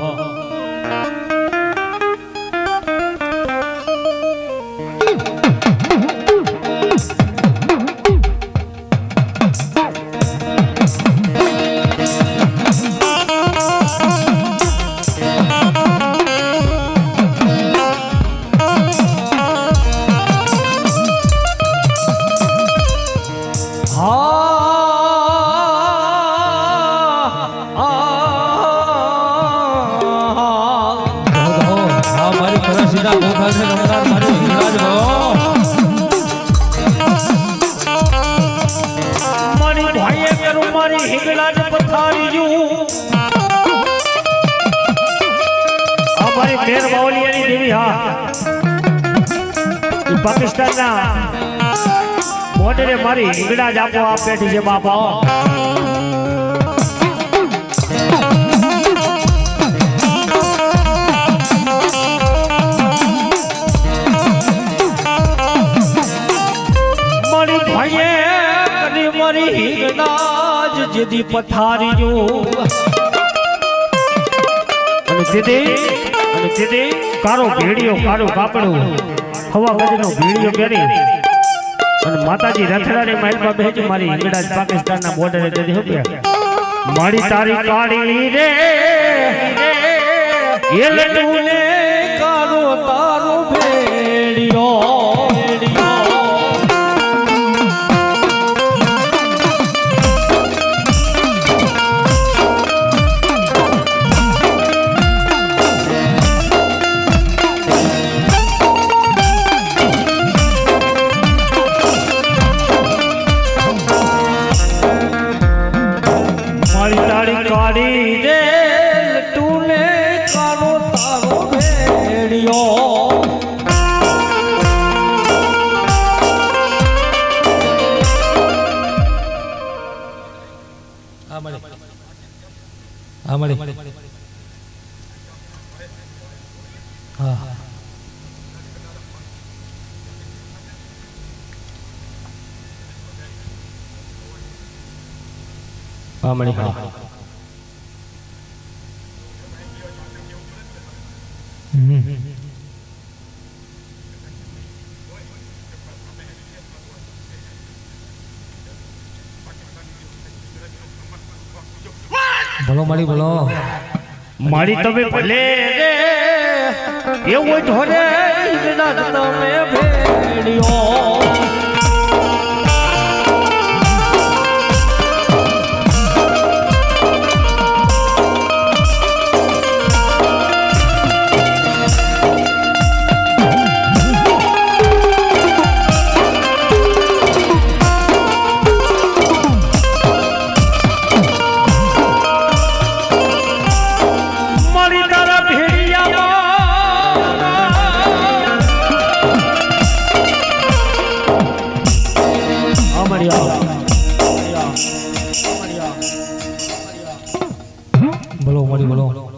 પાકિસ્તાનના બોર્ડરે મારી હિંગડા જ આપો આપ બેઠી છે બાપા મારી ભાઈએ કદી મારી હિંગડા જ જેદી પથારી જો અને જેદી કારો ભેડિયો કારો કાપડું હવા ગજનો ભીડિયો કરી અને માતાજી રથડાની માલપા બેહી મારી ઈંગડા પાકિસ્તાનના બોર્ડરે જતી હતી મારી તારી કાળી રે એ લટુને કારો તારો ભેડિયો મારી તારી કાળી રે લટુને કારો તારો ભેડિયો હા મળી હા હા મળી હા ભલો મળી ભલો મારી તમે ભલે રે એવું ઢોરે ઈંગડા તમે ભેડિયો મારી તારા ભેડિયામાં હા મળી ભલો મળી ભલો